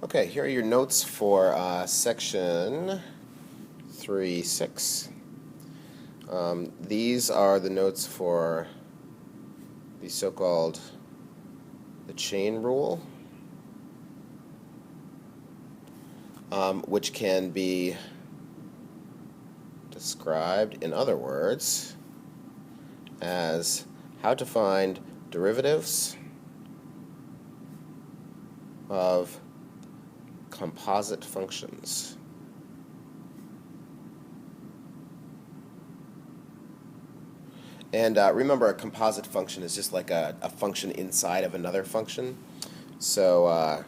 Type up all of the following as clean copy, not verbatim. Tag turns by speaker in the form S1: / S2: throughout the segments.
S1: Okay, here are your notes for section 3.6. These are the notes for the so-called the chain rule, which can be described, in other words, as how to find derivatives of composite functions. And remember, a composite function is just like a function inside of another function. So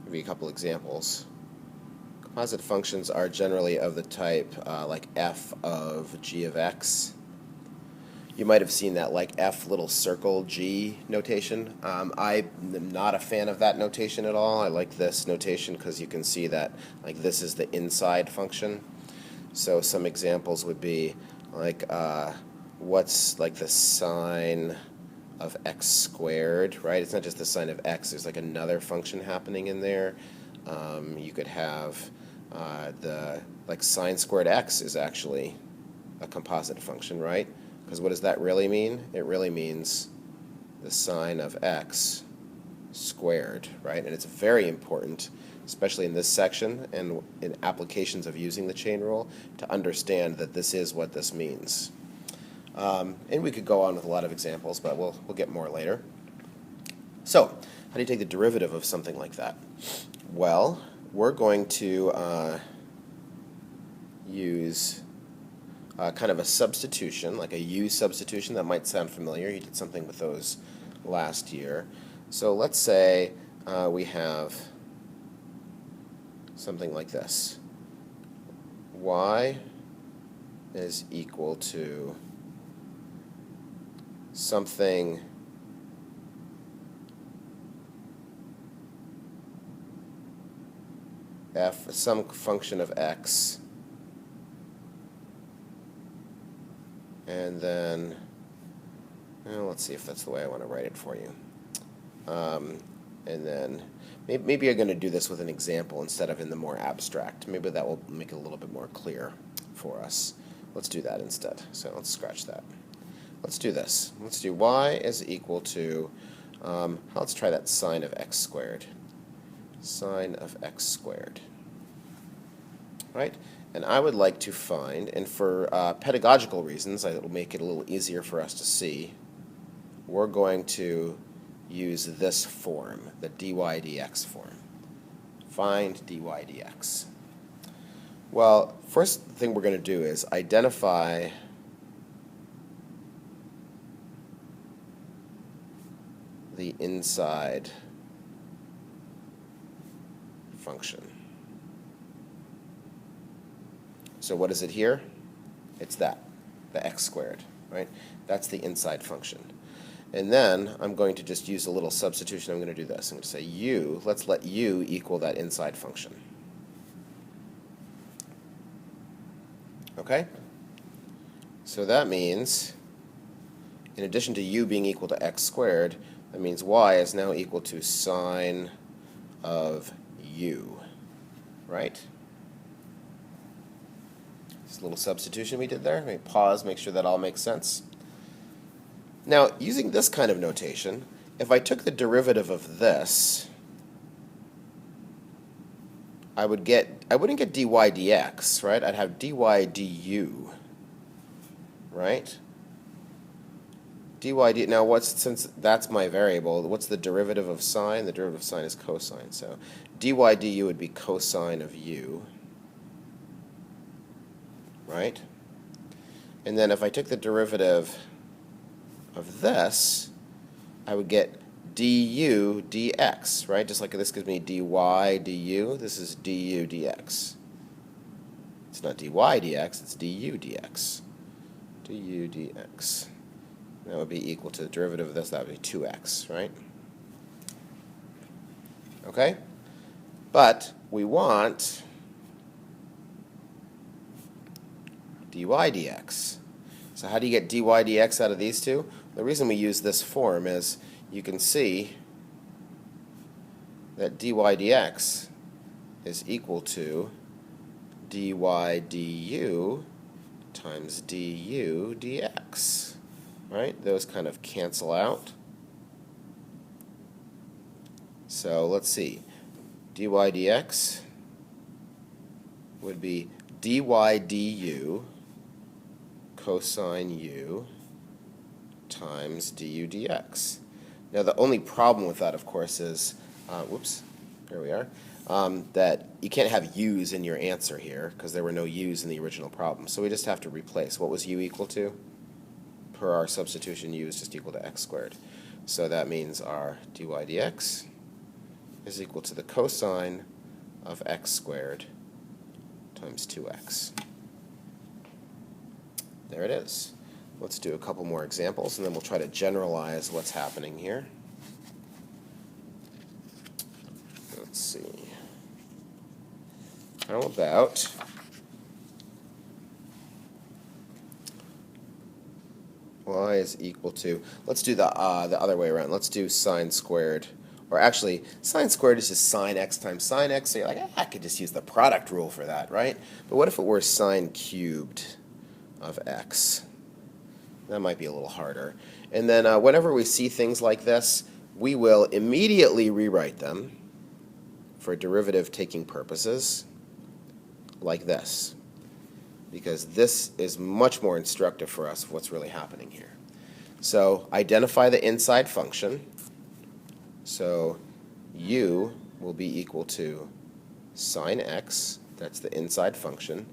S1: give you a couple examples. Composite functions are generally of the type like f of g of x. You might have seen that like f little circle g notation. I am not a fan of that notation at all. I like this notation because you can see that like this is the inside function. So some examples would be like what's like the sine of x squared, right? It's not just the sine of x. There's like another function happening in there. You could have the like sine squared x is actually a composite function, right? Because what does that really mean? It really means the sine of x squared, right? And it's very important, especially in this section and in applications of using the chain rule, to understand that this is what this means. And we could go on with a lot of examples, but we'll get more later. So, how do you take the derivative of something like that? Well, we're going to use kind of a substitution, like a U-substitution. That might sound familiar. You did something with those last year. So let's say we have something like this. Y is equal to something f, some function of x, and then let's see if that's the way I want to write it for you. And then maybe you're going to do this with an example instead of in the more abstract. Maybe that will make it a little bit more clear for us. Let's do that instead. So let's scratch that. Let's do this. Let's do y is equal to, let's try that sine of x squared. Sine of x squared. Right? And I would like to find, and for pedagogical reasons, it will make it a little easier for us to see, we're going to use this form, the dy dx form. Find dy dx. Well, first thing we're going to do is identify the inside function. So what is it here? It's that, the x squared, right? That's the inside function. And then I'm going to just use a little substitution. I'm going to do this. I'm going to say u, let's let u equal that inside function. Okay? So that means, in addition to u being equal to x squared, that means y is now equal to sine of u, right? This little substitution we did there. Let me pause, make sure that all makes sense. Now, using this kind of notation, if I took the derivative of this, I wouldn't get dy dx, right? I'd have dy du, right? Now, since that's my variable, what's the derivative of sine? The derivative of sine is cosine. So dy du would be cosine of u, right? And then if I took the derivative of this, I would get du dx, right? Just like this gives me dy du, this is du dx. It's not dy dx, it's du dx. Du dx. That would be equal to the derivative of this, that would be 2x, right? Okay? But we want dy dx. So how do you get dy dx out of these two? The reason we use this form is you can see that dy dx is equal to dy du times du dx. Right? Those kind of cancel out. So let's see. Dy dx would be dy du cosine u times du dx. Now the only problem with that, of course, is, whoops, here we are, that you can't have u's in your answer here because there were no u's in the original problem. So we just have to replace. What was u equal to? Per our substitution, u is just equal to x squared. So that means our dy dx is equal to the cosine of x squared times 2x. There it is. Let's do a couple more examples, and then we'll try to generalize what's happening here. Let's see. How about y is equal to, let's do the other way around. Let's do sine squared. Or actually, sine squared is just sine x times sine x, so you're like, I could just use the product rule for that, right? But what if it were sine cubed of x? That might be a little harder. And then whenever we see things like this, we will immediately rewrite them for derivative taking purposes like this, because this is much more instructive for us of what's really happening here. So identify the inside function. So u will be equal to sine x, that's the inside function,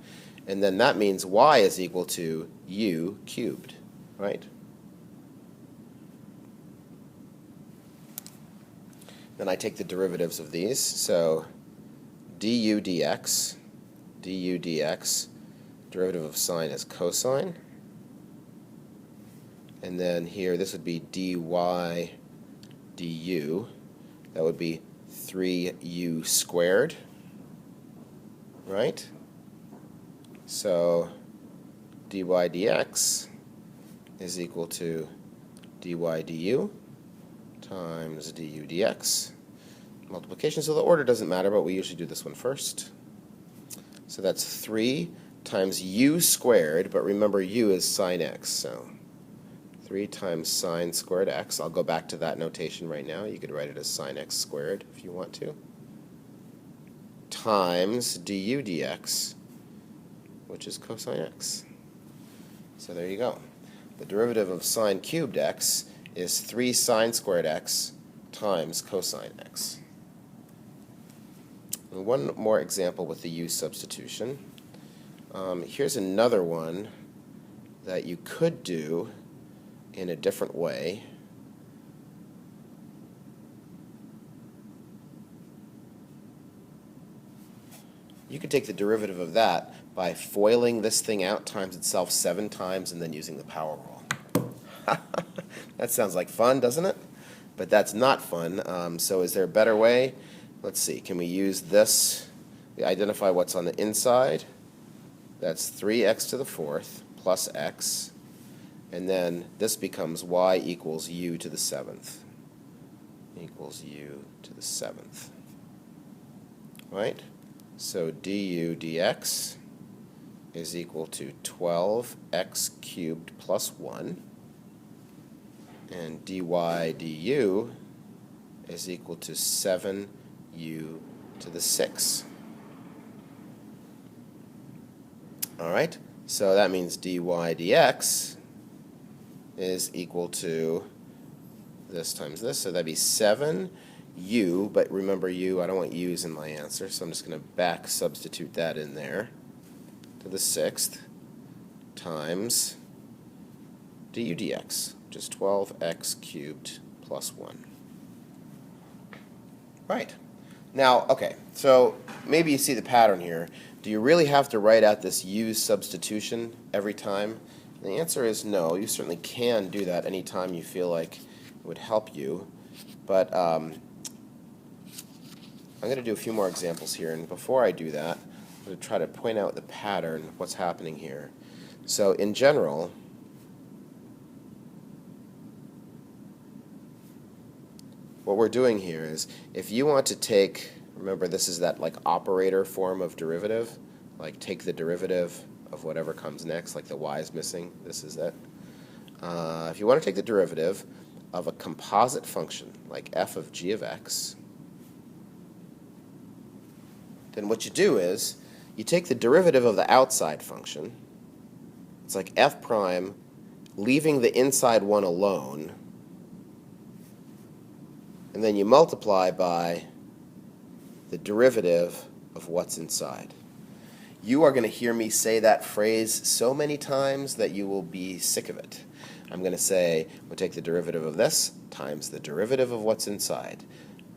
S1: and then that means y is equal to u cubed, right? Then I take the derivatives of these, so du dx, derivative of sine is cosine, and then here this would be dy du, that would be 3u squared, right? So dy dx is equal to dy du times du dx. Multiplication, so the order doesn't matter, but we usually do this one first. So that's 3 times u squared, but remember u is sine x, so 3 times sine squared x. I'll go back to that notation right now. You could write it as sine x squared if you want to. Times du dx, which is cosine x. So there you go. The derivative of sine cubed x is 3 sine squared x times cosine x. And one more example with the U-substitution. Here's another one that you could do in a different way. You could take the derivative of that by foiling this thing out times itself 7 times and then using the power rule. That sounds like fun, doesn't it? But that's not fun. So is there a better way? Let's see. Can we use this? We identify what's on the inside. That's 3x to the 4th plus x. And then this becomes y equals u to the 7th. Equals u to the 7th. Right? So du dx is equal to 12x cubed plus 1. And dy du is equal to 7u to the 6th. All right? So that means dy dx is equal to this times this, so that'd be 7u, but remember u, I don't want u's in my answer, so I'm just going to back substitute that in there, to the 6th, times du dx, which is 12x cubed plus 1. Right. Now, okay, so maybe you see the pattern here. Do you really have to write out this U-substitution every time? And the answer is no. You certainly can do that anytime you feel like it would help you. But I'm going to do a few more examples here. And before I do that, I'm going to try to point out the pattern of what's happening here. So in general, what we're doing here is, if you want to take, remember this is that like operator form of derivative, like take the derivative of whatever comes next, like the y is missing, this is it. If you want to take the derivative of a composite function, like f of g of x, then what you do is, you take the derivative of the outside function, it's like f prime, leaving the inside one alone, and then you multiply by the derivative of what's inside. You are going to hear me say that phrase so many times that you will be sick of it. I'm going to say, we'll take the derivative of this times the derivative of what's inside,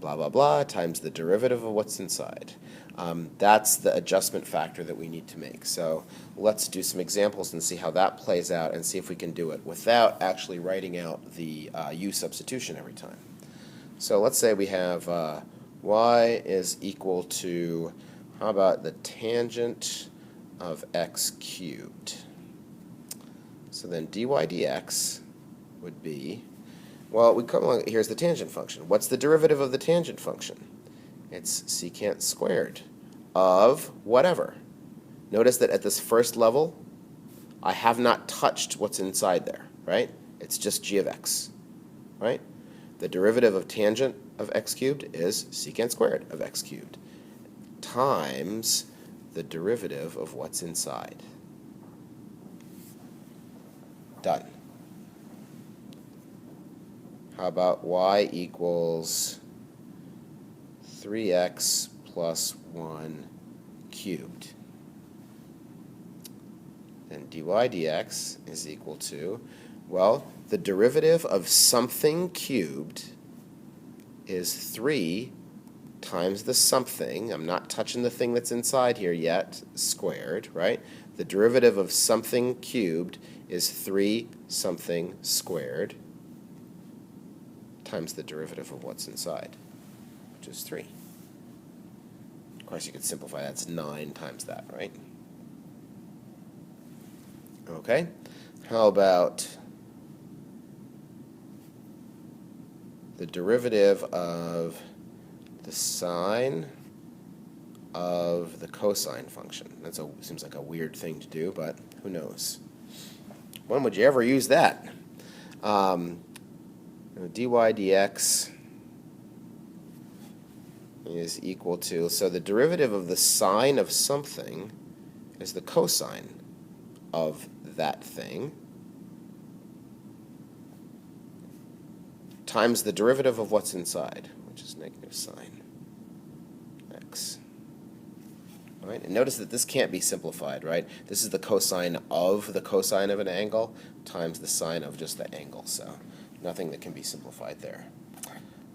S1: blah, blah, blah, times the derivative of what's inside. That's the adjustment factor that we need to make. So let's do some examples and see how that plays out and see if we can do it without actually writing out the U-substitution every time. So let's say we have y is equal to, how about the tangent of x cubed? So then dy dx would be, well, we come along, here's the tangent function. What's the derivative of the tangent function? It's secant squared of whatever. Notice that at this first level, I have not touched what's inside there, right? It's just g of x, right? The derivative of tangent of x cubed is secant squared of x cubed times the derivative of what's inside. Done. How about y equals 3x plus 1 cubed? And dy dx is equal to, well, the derivative of something cubed is 3 times the something, I'm not touching the thing that's inside here yet, squared, right? The derivative of something cubed is 3 something squared times the derivative of what's inside, which is 3. Of course, you could simplify, that's 9 times that, right? Okay, how about the derivative of the sine of the cosine function? That seems like a weird thing to do, but who knows? When would you ever use that? Dy dx is equal to, so the derivative of the sine of something is the cosine of that thing times the derivative of what's inside, which is negative sine x. All right, and notice that this can't be simplified, right? This is the cosine of the cosine of an angle times the sine of just the angle, so nothing that can be simplified there.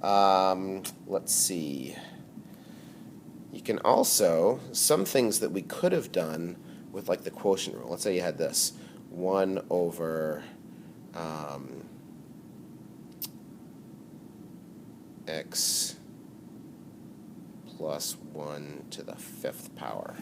S1: Let's see. You can also, some things that we could have done with like the quotient rule. Let's say you had this, 1 over x plus 1 to the 5th power.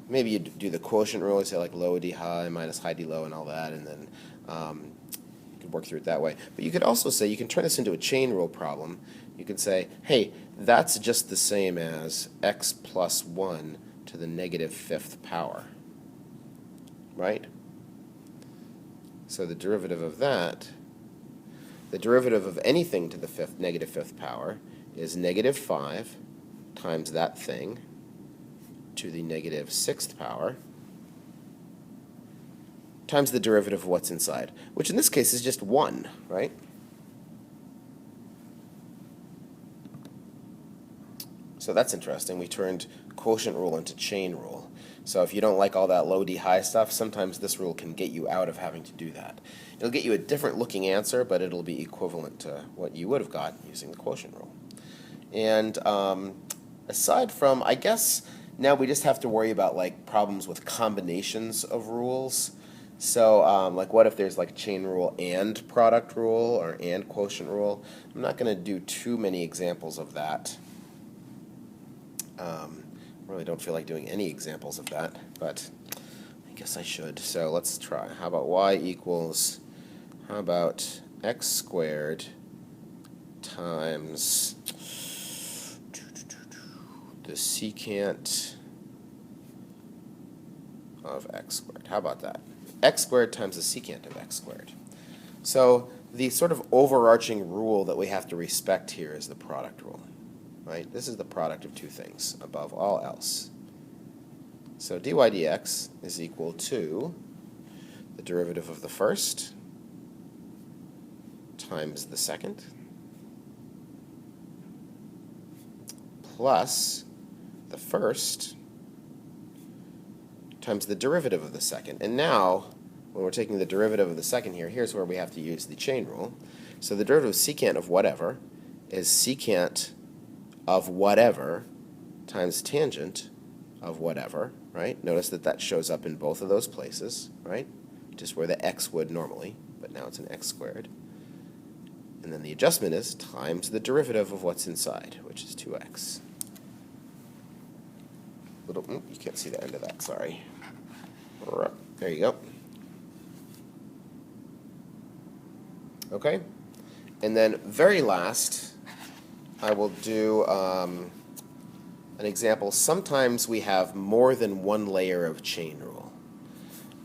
S1: Maybe you do the quotient rule, say like low d high minus high d low and all that, and then you could work through it that way. But you could also say, you can turn this into a chain rule problem. You could say, hey, that's just the same as x plus 1 to the negative 5th power, right? So the derivative of that, the derivative of anything to the negative 5th power is negative 5 times that thing to the negative 6th power times the derivative of what's inside, which in this case is just 1, right? So that's interesting. We turned quotient rule into chain rule. So if you don't like all that low d high stuff, sometimes this rule can get you out of having to do that. It'll get you a different looking answer, but it'll be equivalent to what you would have gotten using the quotient rule. And aside from, I guess now we just have to worry about like problems with combinations of rules. So like what if there's like chain rule and product rule or and quotient rule? I'm not going to do too many examples of that. Really don't feel like doing any examples of that, but I guess I should. So let's try. How about y equals, how about x squared times the secant of x squared. How about that? X squared times the secant of x squared. So the sort of overarching rule that we have to respect here is the product rule, right? This is the product of two things above all else. So dy dx is equal to the derivative of the first times the second plus the first times the derivative of the second. And now, when we're taking the derivative of the second here, here's where we have to use the chain rule. So the derivative of secant of whatever is secant of whatever times tangent of whatever, right? Notice that that shows up in both of those places, right? Just where the x would normally, but now it's an x squared. And then the adjustment is times the derivative of what's inside, which is 2x. You can't see the end of that, sorry. There you go. Okay? And then very last, I will do an example. Sometimes we have more than one layer of chain rule.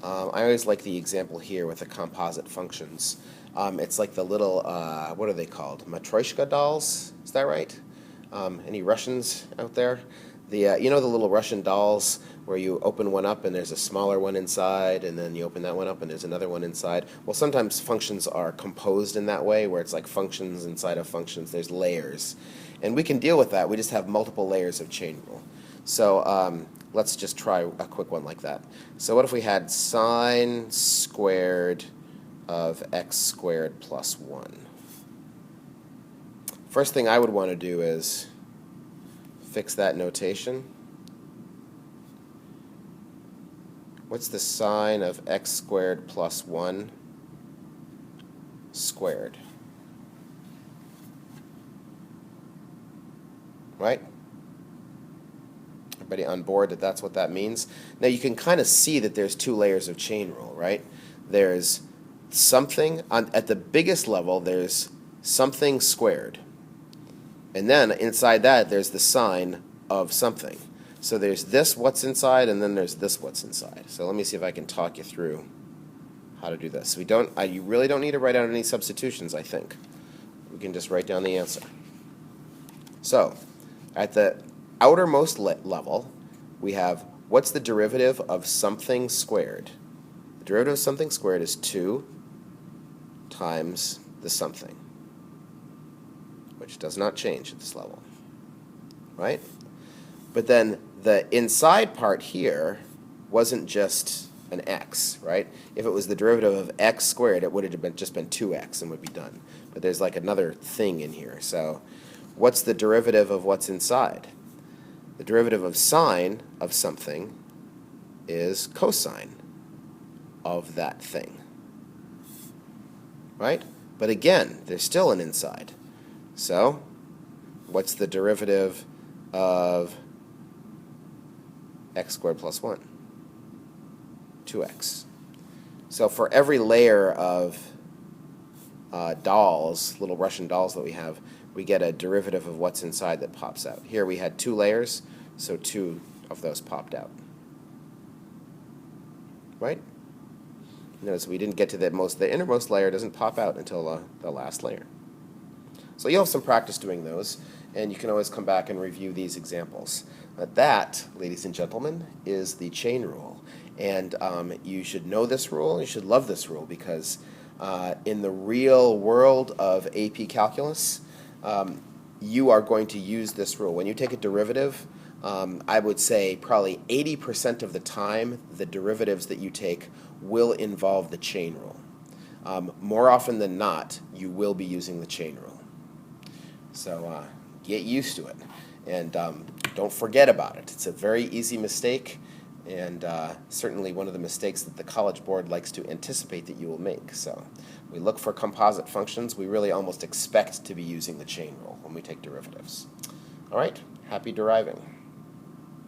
S1: I always like the example here with the composite functions. It's like the little, what are they called? Matryoshka dolls? Is that right? Any Russians out there? You know the little Russian dolls where you open one up and there's a smaller one inside, and then you open that one up and there's another one inside? Well, sometimes functions are composed in that way, where it's like functions inside of functions. There's layers. And we can deal with that. We just have multiple layers of chain rule. So let's just try a quick one like that. So what if we had sine squared of x squared plus 1? First thing I would want to do is fix that notation. What's the sine of x squared plus 1 squared? Right? Everybody on board that that's what that means? Now you can kind of see that there's two layers of chain rule, right? There's something, at the biggest level, there's something squared. And then inside that, there's the sine of something. So there's this what's inside, and then there's this what's inside. So let me see if I can talk you through how to do this. You really don't need to write out any substitutions, I think. We can just write down the answer. So at the outermost level, we have what's the derivative of something squared? The derivative of something squared is 2 times the something, which does not change at this level, right? But then the inside part here wasn't just an x, right? If it was the derivative of x squared, it would have just been 2x and would be done. But there's like another thing in here. So what's the derivative of what's inside? The derivative of sine of something is cosine of that thing, right? But again, there's still an inside. So what's the derivative of x squared plus 1? 2x. So for every layer of dolls, little Russian dolls that we have, we get a derivative of what's inside that pops out. Here we had 2 layers, so 2 of those popped out. Right? Notice we didn't get to the innermost layer doesn't pop out until the last layer. So you'll have some practice doing those, and you can always come back and review these examples. That, ladies and gentlemen, is the chain rule. And you should know this rule, you should love this rule, because in the real world of AP Calculus, you are going to use this rule. When you take a derivative, I would say probably 80% of the time, the derivatives that you take will involve the chain rule. More often than not, you will be using the chain rule. So get used to it, and don't forget about it. It's a very easy mistake, and certainly one of the mistakes that the College Board likes to anticipate that you will make. So we look for composite functions. We really almost expect to be using the chain rule when we take derivatives. All right, happy deriving.